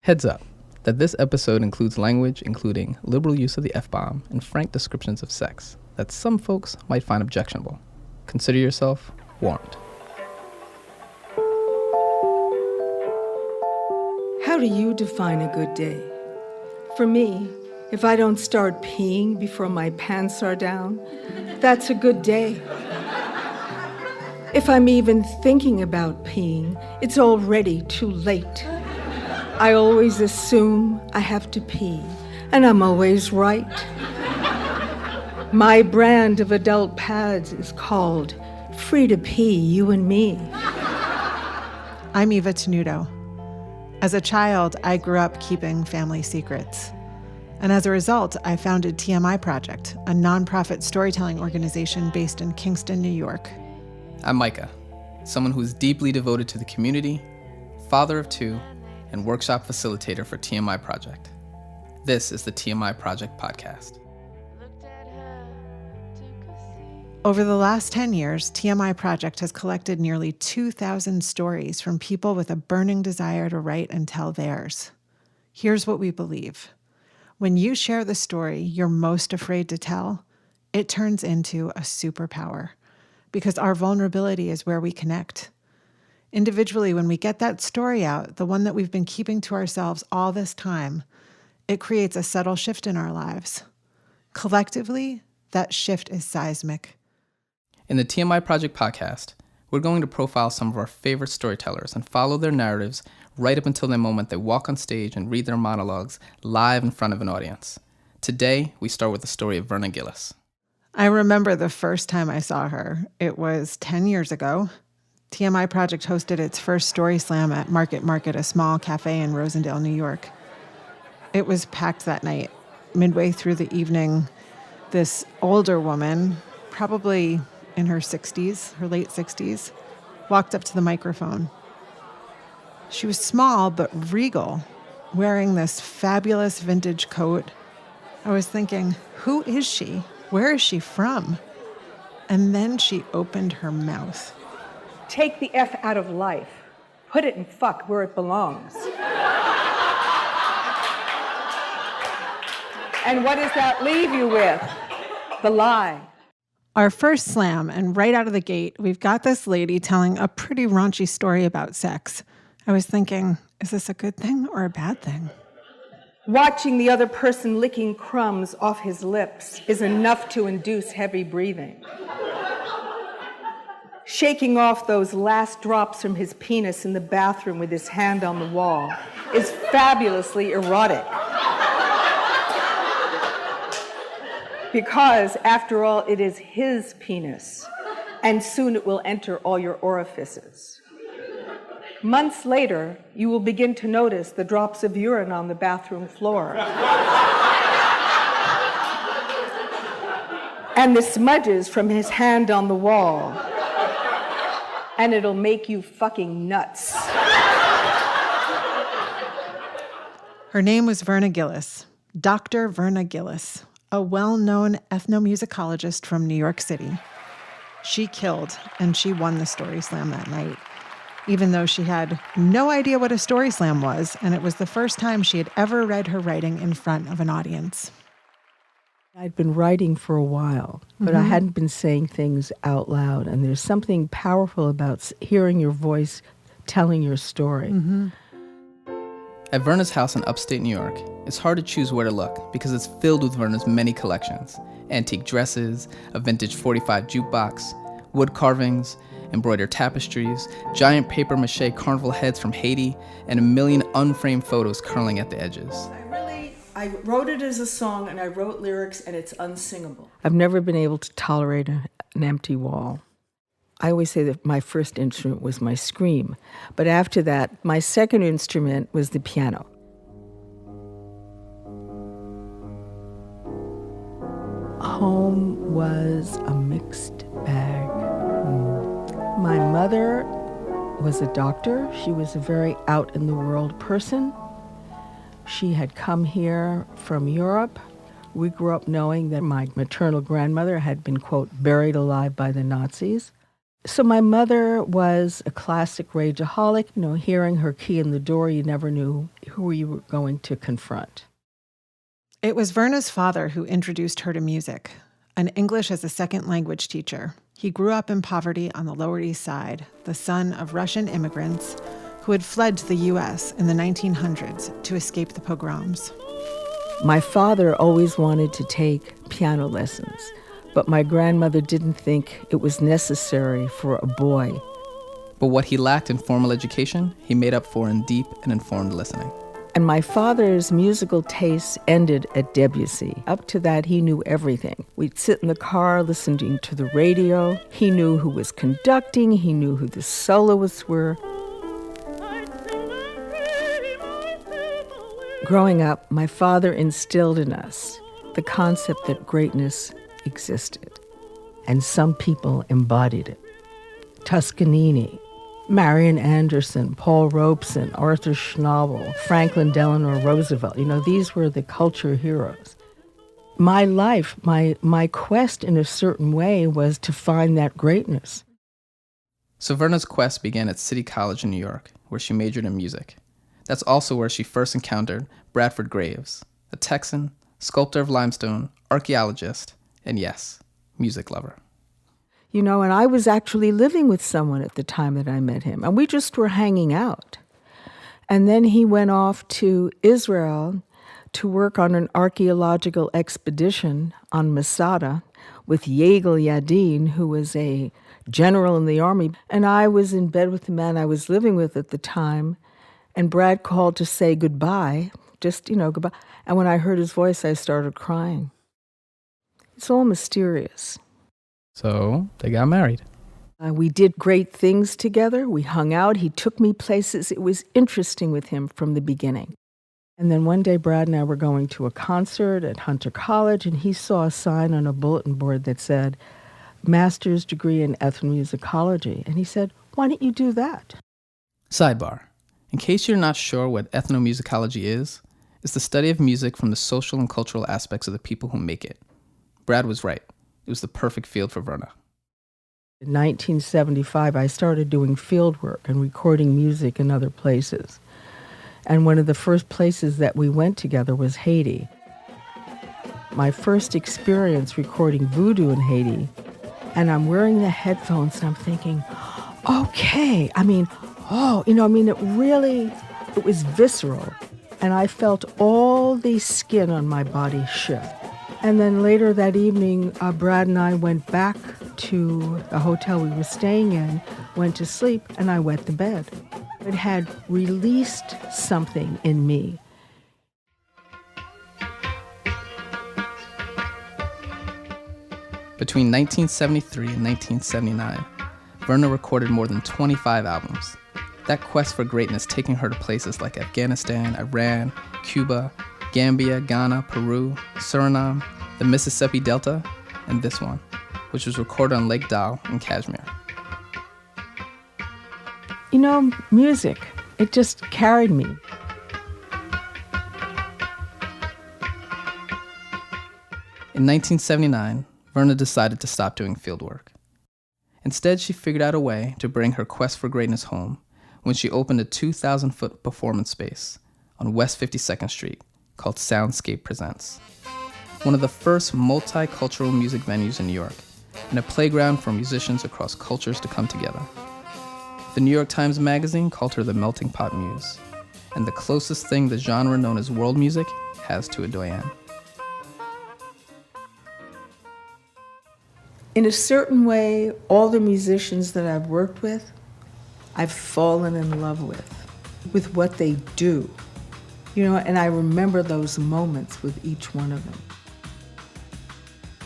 Heads up that this episode includes language including liberal use of the F-bomb and frank descriptions of sex that some folks might find objectionable. Consider yourself warned. How do you define a good day? For me, if I don't start peeing before my pants are down, that's a good day. If I'm even thinking about peeing, it's already too late. I always assume I have to pee, and I'm always right. My brand of adult pads is called Free to Pee, You and Me. I'm Eva Tenuto. As a child, I grew up keeping family secrets. And as a result, I founded TMI Project, a nonprofit storytelling organization based in Kingston, New York. I'm Micah, someone who is deeply devoted to the community, father of two, and workshop facilitator for TMI Project. This is the TMI Project Podcast. Over the last 10 years, TMI Project has collected nearly 2,000 stories from people with a burning desire to write and tell theirs. Here's what we believe. When you share the story you're most afraid to tell, it turns into a superpower, because our vulnerability is where we connect. Individually, when we get that story out, the one that we've been keeping to ourselves all this time, it creates a subtle shift in our lives. Collectively, that shift is seismic. In the TMI Project Podcast, we're going to profile some of our favorite storytellers and follow their narratives right up until the moment they walk on stage and read their monologues live in front of an audience. Today, we start with the story of Verna Gillis. I remember the first time I saw her. It was 10 years ago. TMI Project hosted its first story slam at Market, a small cafe in Rosendale, New York. It was packed that night. Midway through the evening, this older woman, probably in her 60s, her late 60s, walked up to the microphone. She was small but regal, wearing this fabulous vintage coat. I was thinking, who is she? Where is she from? And then she opened her mouth. Take the F out of life. Put it in fuck where it belongs. And what does that leave you with? The lie. Our first slam, and right out of the gate, we've got this lady telling a pretty raunchy story about sex. I was thinking, is this a good thing or a bad thing? Watching the other person licking crumbs off his lips is enough to induce heavy breathing. Shaking off those last drops from his penis in the bathroom with his hand on the wall is fabulously erotic. Because, after all, it is his penis, and soon it will enter all your orifices. Months later, you will begin to notice the drops of urine on the bathroom floor. And the smudges from his hand on the wall. And it'll make you fucking nuts. Her name was Verna Gillis, Dr. Verna Gillis, a well-known ethnomusicologist from New York City. She killed, and she won the Story Slam that night, even though she had no idea what a Story Slam was, and it was the first time she had ever read her writing in front of an audience. I'd been writing for a while, but I hadn't been saying things out loud, and there's something powerful about hearing your voice telling your story. At Verna's house in upstate New York, it's hard to choose where to look because it's filled with Verna's many collections. Antique dresses, a vintage 45 jukebox, wood carvings, embroidered tapestries, giant papier-mâché carnival heads from Haiti, and a million unframed photos curling at the edges. I wrote it as a song, and I wrote lyrics, and it's unsingable. I've never been able to tolerate an empty wall. I always say that my first instrument was my scream, but after that, my second instrument was the piano. Home was a mixed bag. My mother was a doctor. She was a very out-in-the-world person. She had come here from Europe. We grew up knowing that my maternal grandmother had been, quote, buried alive by the Nazis. So my mother was a classic rageaholic. Hearing her key in the door, you never knew who you were going to confront. It was Verna's father who introduced her to music, an English as a second language teacher. He grew up in poverty on the Lower East Side, the son of Russian immigrants who had fled to the U.S. in the 1900s to escape the pogroms. My father always wanted to take piano lessons, but my grandmother didn't think it was necessary for a boy. But what he lacked in formal education, he made up for in deep and informed listening. And my father's musical tastes ended at Debussy. Up to that, he knew everything. We'd sit in the car listening to the radio. He knew who was conducting. He knew who the soloists were. Growing up, my father instilled in us the concept that greatness existed, and some people embodied it. Toscanini, Marian Anderson, Paul Robeson, Arthur Schnabel, Franklin Delano Roosevelt. These were the culture heroes. My life, my quest in a certain way was to find that greatness. So Verna's quest began at City College in New York, where she majored in music. That's also where she first encountered Bradford Graves, a Texan, sculptor of limestone, archaeologist, and yes, music lover. And I was actually living with someone at the time that I met him, and we just were hanging out. And then he went off to Israel to work on an archaeological expedition on Masada with Yigal Yadin, who was a general in the army. And I was in bed with the man I was living with at the time, and Brad called to say goodbye, goodbye. And when I heard his voice, I started crying. It's all mysterious. So they got married. We did great things together. We hung out. He took me places. It was interesting with him from the beginning. And then one day, Brad and I were going to a concert at Hunter College, and he saw a sign on a bulletin board that said, master's degree in ethnomusicology. And he said, why don't you do that? Sidebar. In case you're not sure what ethnomusicology is, it's the study of music from the social and cultural aspects of the people who make it. Brad was right. It was the perfect field for Verna. In 1975, I started doing field work and recording music in other places. And one of the first places that we went together was Haiti. My first experience recording voodoo in Haiti, and I'm wearing the headphones and I'm thinking, okay, it was visceral. And I felt all the skin on my body shift. And then later that evening, Brad and I went back to the hotel we were staying in, went to sleep, and I went to bed. It had released something in me. Between 1973 and 1979, Verna recorded more than 25 albums. That quest for greatness taking her to places like Afghanistan, Iran, Cuba, Gambia, Ghana, Peru, Suriname, the Mississippi Delta, and this one, which was recorded on Lake Dal in Kashmir. Music, it just carried me. In 1979, Verna decided to stop doing field work. Instead, she figured out a way to bring her quest for greatness home when she opened a 2,000-foot performance space on West 52nd Street called Soundscape Presents. One of the first multicultural music venues in New York, and a playground for musicians across cultures to come together. The New York Times Magazine called her the melting pot muse, and the closest thing the genre known as world music has to a doyen. In a certain way, all the musicians that I've worked with, I've fallen in love with what they do. And I remember those moments with each one of them.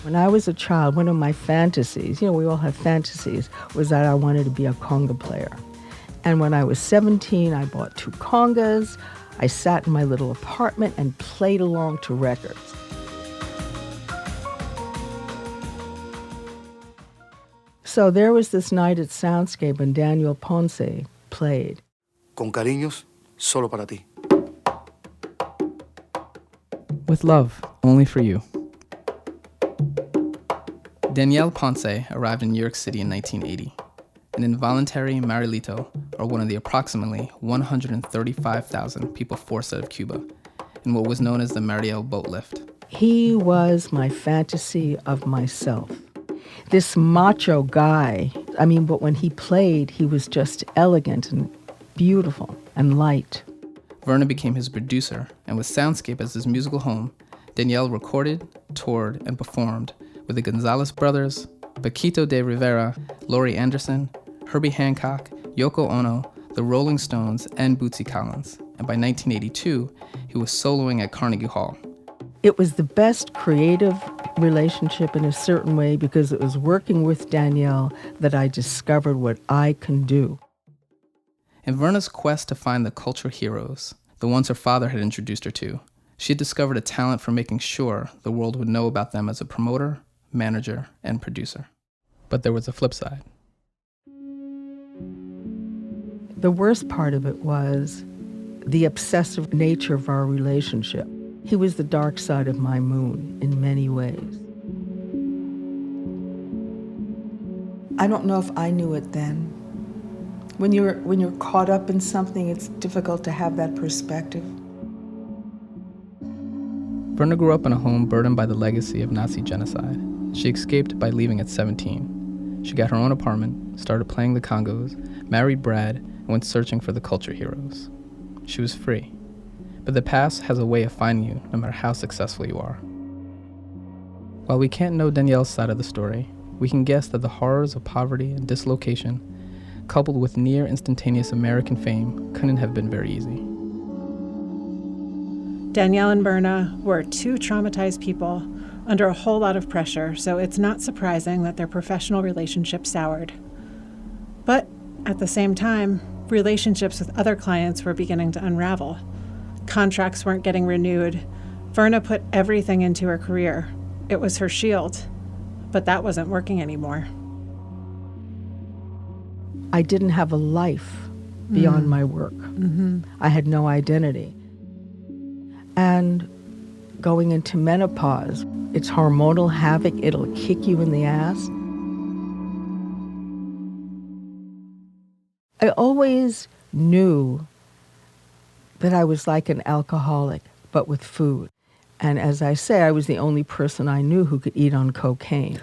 When I was a child, one of my fantasies, we all have fantasies, was that I wanted to be a conga player. And when I was 17, I bought 2 congas. I sat in my little apartment and played along to records. So there was this night at Soundscape when Daneile Ponce played. Con cariños, solo para ti. With love, only for you. Daneile Ponce arrived in New York City in 1980. an involuntary Marilito, or one of the approximately 135,000 people forced out of Cuba, in what was known as the Mariel boat lift. He was my fantasy of myself. This macho guy, but when he played, he was just elegant and beautiful and light. Verna became his producer, and with Soundscape as his musical home, Daneile recorded, toured, and performed with the Gonzalez brothers, Paquito de Rivera, Laurie Anderson, Herbie Hancock, Yoko Ono, the Rolling Stones, and Bootsy Collins. And by 1982, he was soloing at Carnegie Hall. It was the best creative relationship in a certain way because it was working with Daneile that I discovered what I can do. In Verna's quest to find the culture heroes, the ones her father had introduced her to, she had discovered a talent for making sure the world would know about them as a promoter, manager, and producer. But there was a flip side. The worst part of it was the obsessive nature of our relationship. He was the dark side of my moon in many ways. I don't know if I knew it then. When you're caught up in something, it's difficult to have that perspective. Verna grew up in a home burdened by the legacy of Nazi genocide. She escaped by leaving at 17. She got her own apartment, started playing the congos, married Brad, and went searching for the culture heroes. She was free. But the past has a way of finding you no matter how successful you are. While we can't know Daneile's side of the story, we can guess that the horrors of poverty and dislocation, coupled with near instantaneous American fame, couldn't have been very easy. Daneile and Verna were two traumatized people under a whole lot of pressure, so it's not surprising that their professional relationship soured. But at the same time, relationships with other clients were beginning to unravel. Contracts weren't getting renewed. Verna put everything into her career. It was her shield, but that wasn't working anymore. I didn't have a life beyond my work. Mm-hmm. I had no identity. And going into menopause, it's hormonal havoc. It'll kick you in the ass. I always knew that I was like an alcoholic, but with food. And as I say, I was the only person I knew who could eat on cocaine.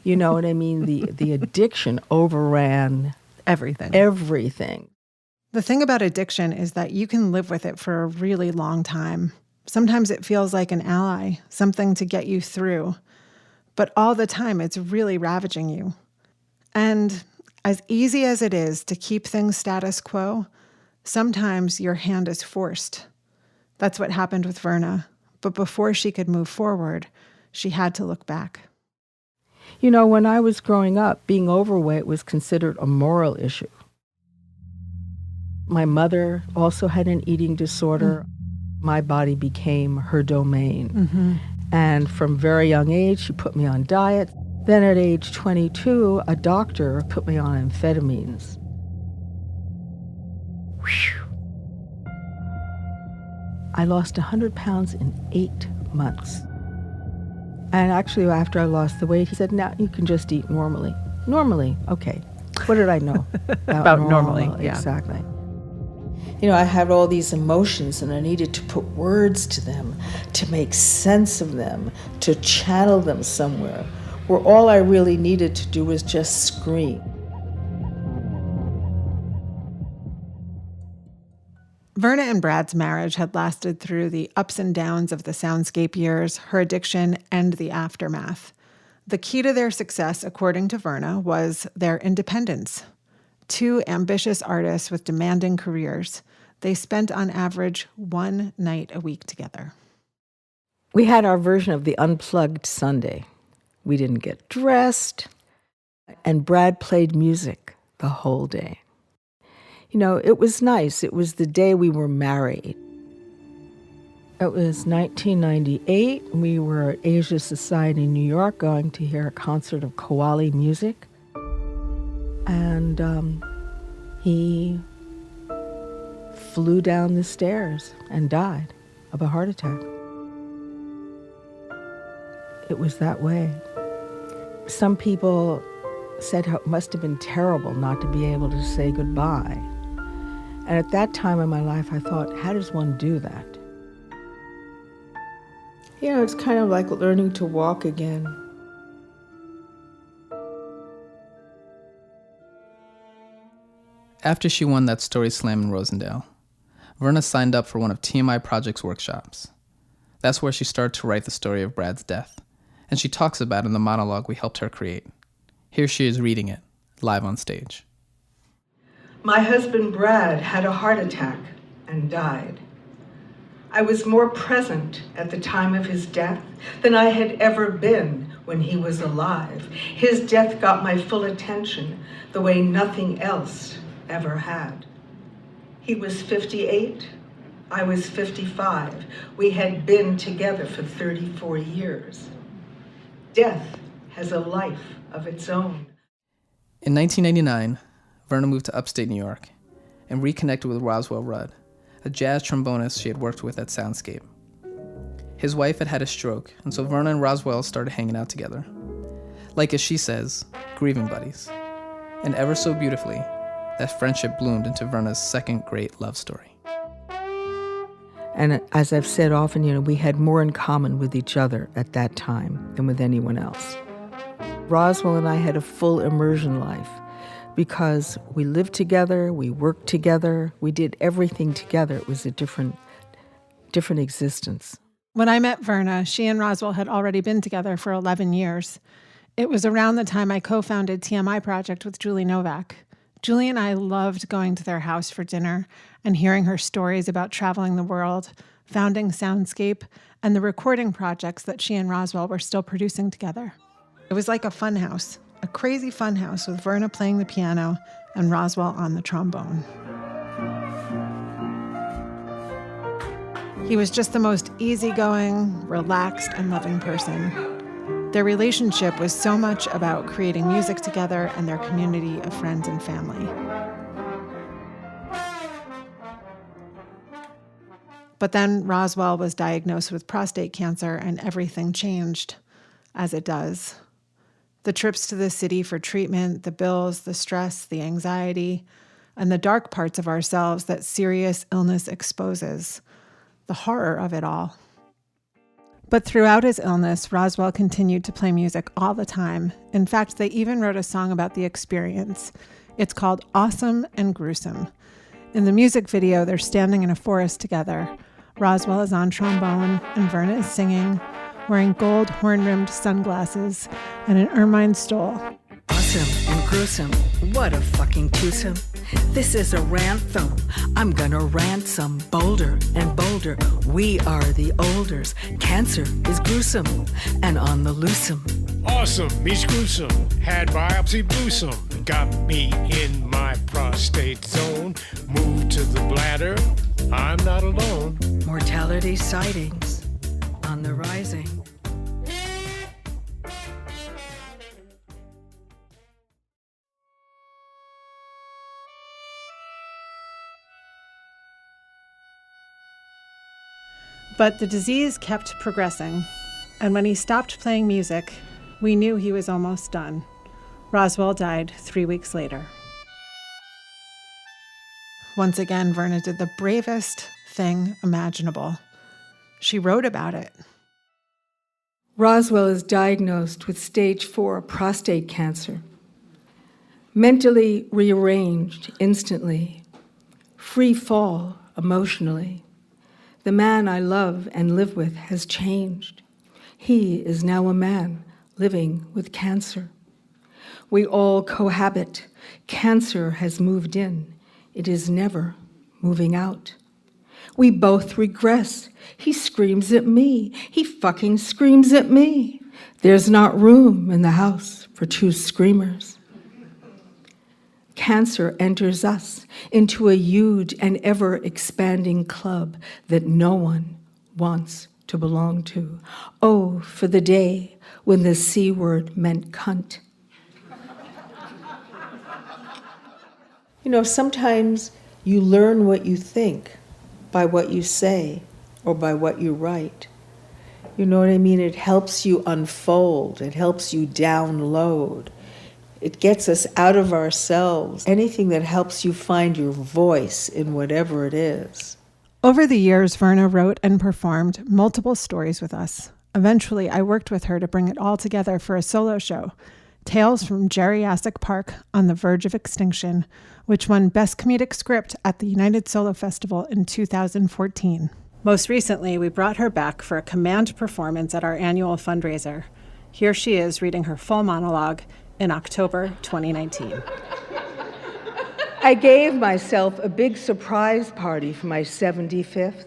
You know what I mean? The addiction overran everything. The thing about addiction is that you can live with it for a really long time. Sometimes it feels like an ally, something to get you through. But all the time, it's really ravaging you. And as easy as it is to keep things status quo, sometimes your hand is forced. That's what happened with Verna. But before she could move forward, she had to look back. You know, when I was growing up, being overweight was considered a moral issue. My mother also had an eating disorder. My body became her domain. Mm-hmm. And from very young age, she put me on diet. Then at age 22, a doctor put me on amphetamines. Whew. I lost 100 pounds in 8 months. And actually, after I lost the weight, he said, now you can just eat normally. Normally, okay. What did I know about normally? Yeah. Exactly. You know, I had all these emotions and I needed to put words to them, to make sense of them, to channel them somewhere, where all I really needed to do was just scream. Verna and Brad's marriage had lasted through the ups and downs of the Soundscape years, her addiction, and the aftermath. The key to their success, according to Verna, was their independence. Two ambitious artists with demanding careers. They spent on average 1 night a week together. We had our version of the unplugged Sunday. We didn't get dressed, and Brad played music the whole day. You know, it was nice. It was the day we were married. It was 1998. We were at Asia Society in New York going to hear a concert of Qawwali music. And he flew down the stairs and died of a heart attack. It was that way. Some people said how it must have been terrible not to be able to say goodbye. And at that time in my life, I thought, how does one do that? You know, it's kind of like learning to walk again. After she won that story slam in Rosendale, Verna signed up for one of TMI Project's workshops. That's where she started to write the story of Brad's death, and she talks about it in the monologue we helped her create. Here she is reading it, live on stage. My husband Brad had a heart attack and died. I was more present at the time of his death than I had ever been when he was alive. His death got my full attention the way nothing else ever had. He was 58, I was 55. We had been together for 34 years. Death has a life of its own. In 1989, Verna moved to upstate New York and reconnected with Roswell Rudd, a jazz trombonist she had worked with at Soundscape. His wife had had a stroke, and so Verna and Roswell started hanging out together. Like as she says, grieving buddies. And ever so beautifully, that friendship bloomed into Verna's second great love story. And as I've said often, we had more in common with each other at that time than with anyone else. Roswell and I had a full immersion life because we lived together, we worked together, we did everything together. It was a different existence. When I met Verna, she and Roswell had already been together for 11 years. It was around the time I co-founded TMI Project with Julie Novak. Julie and I loved going to their house for dinner and hearing her stories about traveling the world, founding Soundscape, and the recording projects that she and Roswell were still producing together. It was like a fun house, a crazy fun house with Verna playing the piano and Roswell on the trombone. He was just the most easygoing, relaxed, and loving person. Their relationship was so much about creating music together and their community of friends and family. But then Roswell was diagnosed with prostate cancer and everything changed, as it does. The trips to the city for treatment, the bills, the stress, the anxiety, and the dark parts of ourselves that serious illness exposes, the horror of it all. But throughout his illness, Roswell continued to play music all the time. In fact, they even wrote a song about the experience. It's called Awesome and Gruesome. In the music video, they're standing in a forest together. Roswell is on trombone, and Verna is singing, wearing gold horn-rimmed sunglasses and an ermine stole. Awesome and gruesome, what a fucking twosome. This is a ranthem, I'm gonna ransom bolder and bolder. We are the olders, cancer is gruesome and on the loosome. Awesome meets gruesome, had biopsy bluesome. Got me in my prostate zone, moved to the bladder, I'm not alone. Mortality sightings on the rising. But the disease kept progressing, and when he stopped playing music, we knew he was almost done. Roswell died 3 weeks later. Once again, Verna did the bravest thing imaginable. She wrote about it. Roswell is diagnosed with stage 4 prostate cancer. Mentally rearranged instantly. Free fall emotionally. The man I love and live with has changed. He is now a man living with cancer. We all cohabit. Cancer has moved in. It is never moving out. We both regress. He screams at me. He fucking screams at me. There's not room in the house for two screamers. Cancer enters us into a huge and ever-expanding club that no one wants to belong to. Oh, for the day when the C word meant cunt. Sometimes you learn what you think by what you say or by what you write. You know what I mean? It helps you unfold. It helps you download. It gets us out of ourselves. Anything that helps you find your voice in whatever it is. Over the years, Verna wrote and performed multiple stories with us. Eventually, I worked with her to bring it all together for a solo show, Tales from Geriatric Park on the Verge of Extinction, which won Best Comedic Script at the United Solo Festival in 2014. Most recently, we brought her back for a command performance at our annual fundraiser. Here she is reading her full monologue in October 2019. I gave myself a big surprise party for my 75th.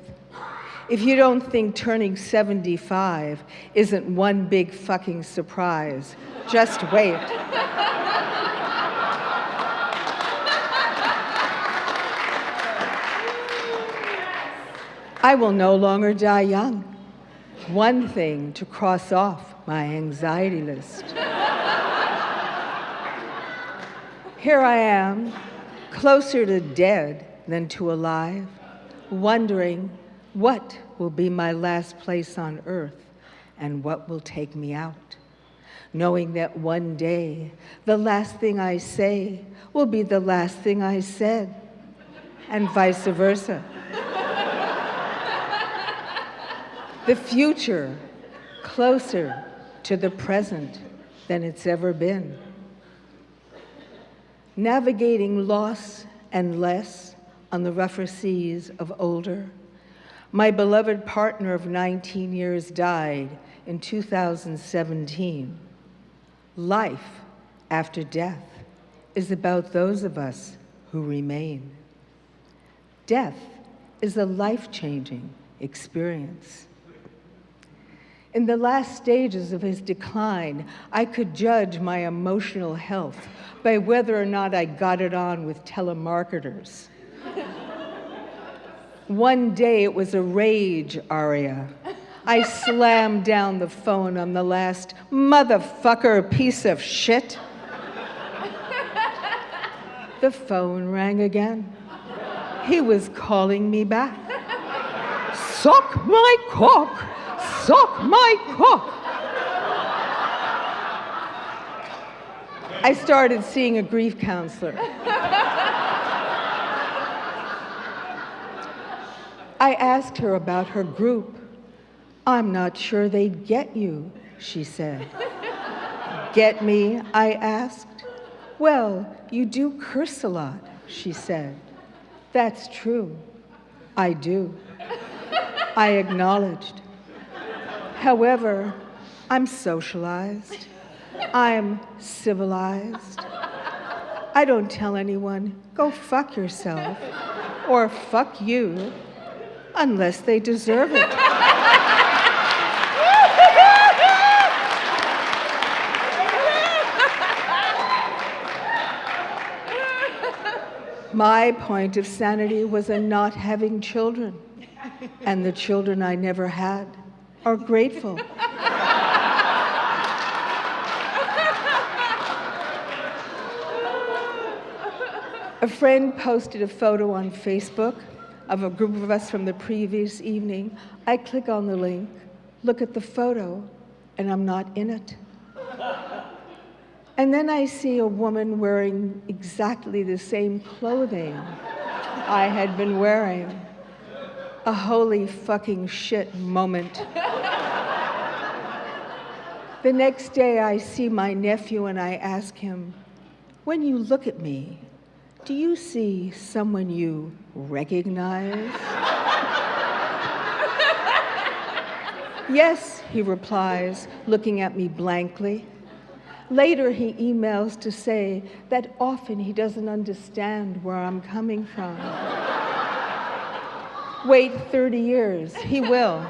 If you don't think turning 75 isn't one big fucking surprise, just wait. I will no longer die young. One thing to cross off my anxiety list. Here I am, closer to dead than to alive, wondering what will be my last place on earth and what will take me out, knowing that one day the last thing I say will be the last thing I said, and vice versa. The future closer to the present than it's ever been. Navigating loss and less on the rougher seas of older, my beloved partner of 19 years died in 2017. Life after death is about those of us who remain. Death is a life-changing experience. In the last stages of his decline, I could judge my emotional health by whether or not I got it on with telemarketers. One day it was a rage aria. I slammed down the phone on the last motherfucker piece of shit. The phone rang again. He was calling me back. Suck my cock! Suck my cock! I started seeing a grief counselor. I asked her about her group. I'm not sure they'd get you, she said. Get me? I asked. Well, you do curse a lot, she said. That's true. I do. I acknowledged. However, I'm socialized. I'm civilized. I don't tell anyone, go fuck yourself, or fuck you, unless they deserve it. My point of sanity was in not having children, and the children I never had are grateful. A friend posted a photo on Facebook of a group of us from the previous evening. I click on the link, look at the photo, and I'm not in it. And then I see a woman wearing exactly the same clothing I had been wearing. A holy fucking shit moment. The next day I see my nephew and I ask him, when you look at me, do you see someone you recognize? Yes, he replies, looking at me blankly. Later, he emails to say that often he doesn't understand where I'm coming from. Wait 30 years, he will.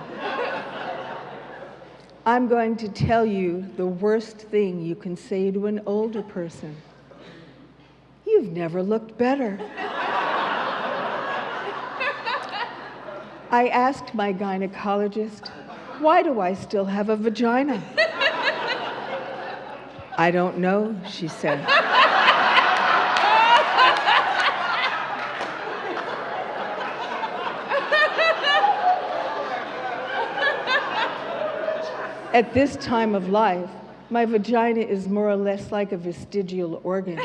I'm going to tell you the worst thing you can say to an older person. You've never looked better. I asked my gynecologist, why do I still have a vagina? I don't know, she said. At this time of life, My vagina is more or less like a vestigial organ.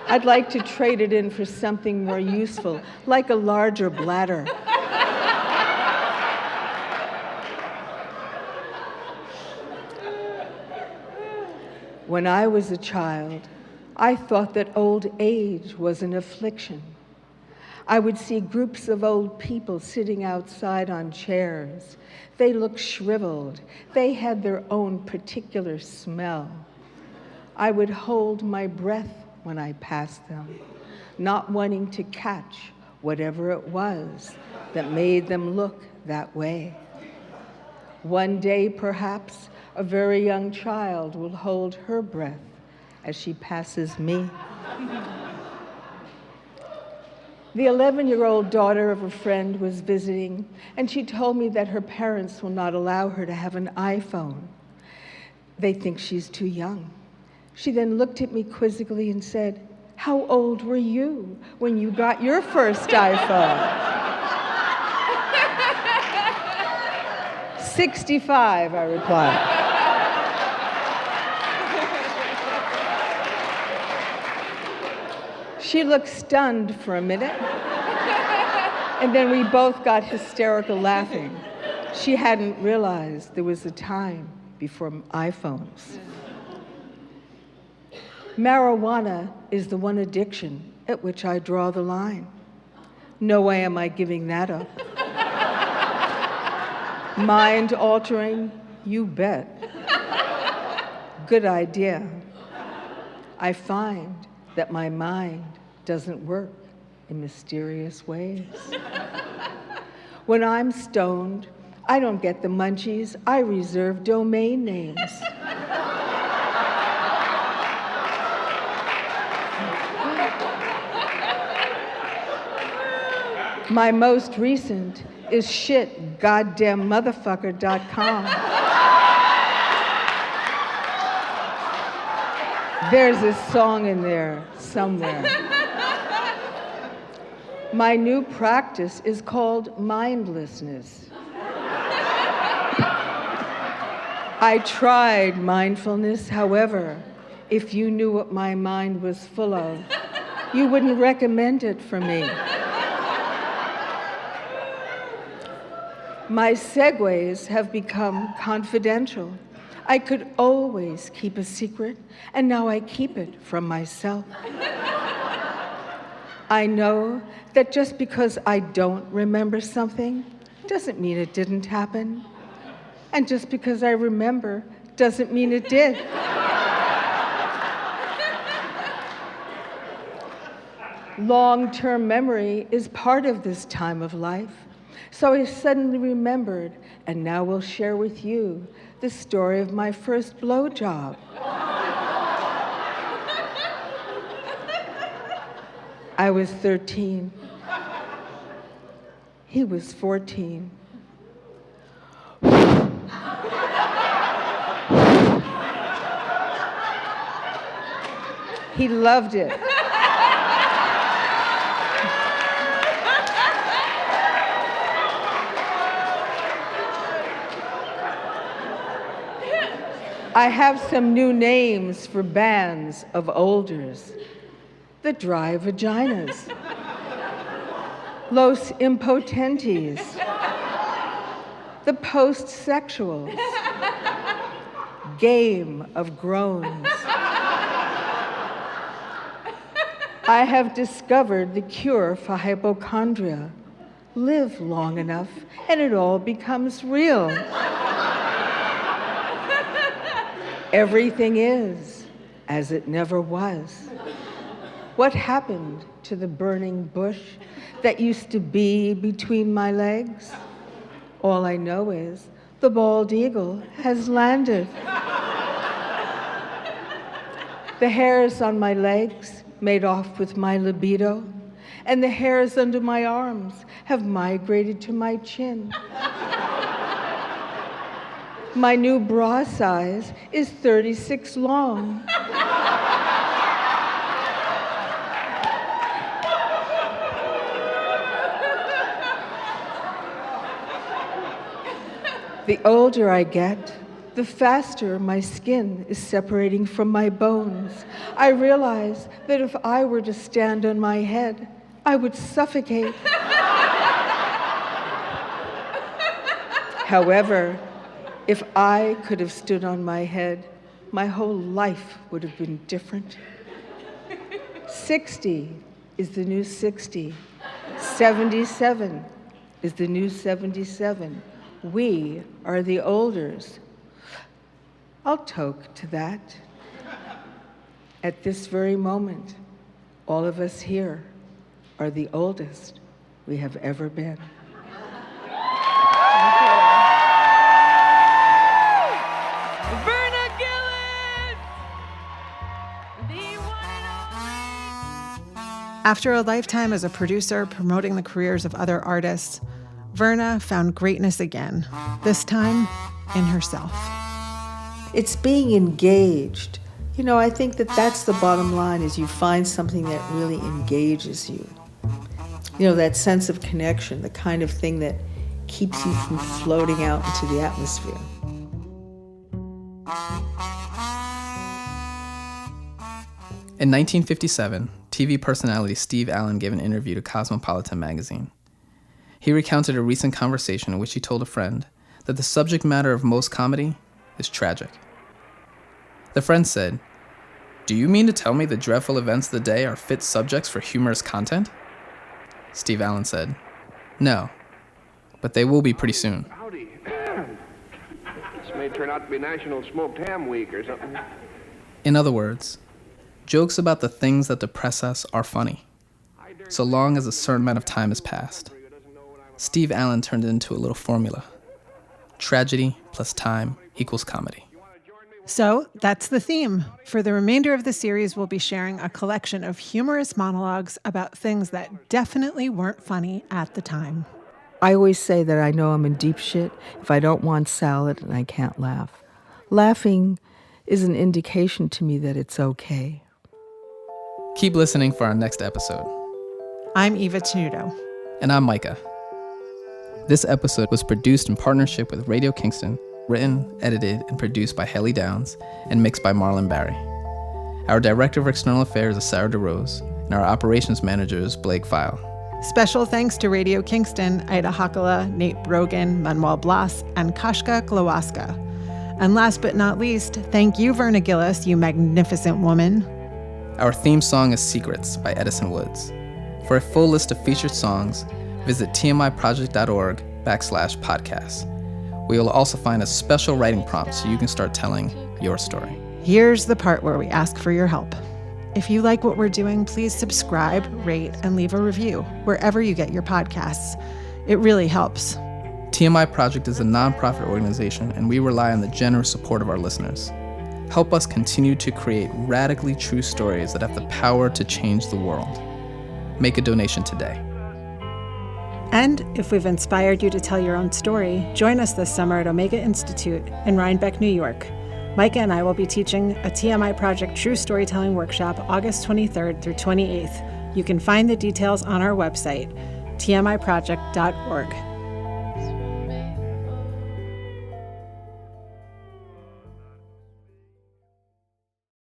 I'd like to trade it in for something more useful, like a larger bladder. When I was a child, I thought that old age was an affliction. I would see groups of old people sitting outside on chairs. They looked shriveled. They had their own particular smell. I would hold my breath when I passed them, not wanting to catch whatever it was that made them look that way. One day, perhaps, a very young child will hold her breath as she passes me. The 11-year-old daughter of a friend was visiting, and she told me that her parents will not allow her to have an iPhone. They think she's too young. She then looked at me quizzically and said, "How old were you when you got your first iPhone?" 65, I replied. She looked stunned for a minute, and then we both got hysterical laughing. She hadn't realized there was a time before iPhones. Marijuana is the one addiction at which I draw the line. No way am I giving that up. Mind altering? You bet. Good idea. I find that my mind doesn't work in mysterious ways. When I'm stoned, I don't get the munchies. I reserve domain names. My most recent is shitgoddammotherfucker.com. There's a song in there somewhere. My new practice is called mindlessness. I tried mindfulness, however, if you knew what my mind was full of, you wouldn't recommend it for me. My segues have become confidential. I could always keep a secret, and now I keep it from myself. I know that just because I don't remember something doesn't mean it didn't happen. And just because I remember doesn't mean it did. Long-term memory is part of this time of life. So I suddenly remembered, and now will share with you the story of my first blowjob. I was 13. He was 14. He loved it. I have some new names for bands of olders. The dry vaginas, Los impotentes, the post-sexuals, Game of Groans. I have discovered the cure for hypochondria. Live long enough and it all becomes real. Everything is as it never was. What happened to the burning bush that used to be between my legs? All I know is the bald eagle has landed. The hairs on my legs made off with my libido, and the hairs under my arms have migrated to my chin. My new bra size is 36 long. The older I get, the faster my skin is separating from my bones. I realize that if I were to stand on my head, I would suffocate. However, if I could have stood on my head, my whole life would have been different. 60 is the new 60. 77 is the new 77. We are the olders. I'll toke to that. At this very moment, all of us here are the oldest we have ever been. Verna Gillis! The one and only. After a lifetime as a producer promoting the careers of other artists, Verna found greatness again, this time in herself. It's being engaged. You know, I think that that's the bottom line, is you find something that really engages you. You know, that sense of connection, the kind of thing that keeps you from floating out into the atmosphere. In 1957, TV personality Steve Allen gave an interview to Cosmopolitan magazine. He recounted a recent conversation in which he told a friend that the subject matter of most comedy is tragic. The friend said, "Do you mean to tell me the dreadful events of the day are fit subjects for humorous content?" Steve Allen said, "No, but they will be pretty soon." Howdy. This may turn out to be National Smoked Ham Week or something. In other words, jokes about the things that depress us are funny, so long as a certain amount of time has passed. Steve Allen turned it into a little formula. Tragedy plus time equals comedy. So that's the theme. For the remainder of the series, we'll be sharing a collection of humorous monologues about things that definitely weren't funny at the time. I always say that I know I'm in deep shit if I don't want salad and I can't laugh. Laughing is an indication to me that it's okay. Keep listening for our next episode. I'm Eva Tenuto. And I'm Micah. This episode was produced in partnership with Radio Kingson, written, edited, and produced by Haley Downs, and mixed by Marlan Barry. Our Director of External Affairs is Sarah DeRose, and our Operations Manager is Blake File. Special thanks to Radio Kingston, Ida Hakkila, Nate Brogan, Manuel Blas, and Kashka Glawaska. And last but not least, thank you, Verna Gillis, you magnificent woman. Our theme song is Secrets by Edison Woods. For a full list of featured songs, visit tmiproject.org/podcast. We will also find a special writing prompt so you can start telling your story. Here's the part where we ask for your help. If you like what we're doing, please subscribe, rate, and leave a review wherever you get your podcasts. It really helps. TMI Project is a nonprofit organization, and we rely on the generous support of our listeners. Help us continue to create radically true stories that have the power to change the world. Make a donation today. And if we've inspired you to tell your own story, join us this summer at Omega Institute in Rhinebeck, New York. Micah and I will be teaching a TMI Project True Storytelling Workshop August 23rd through 28th. You can find the details on our website, tmiproject.org.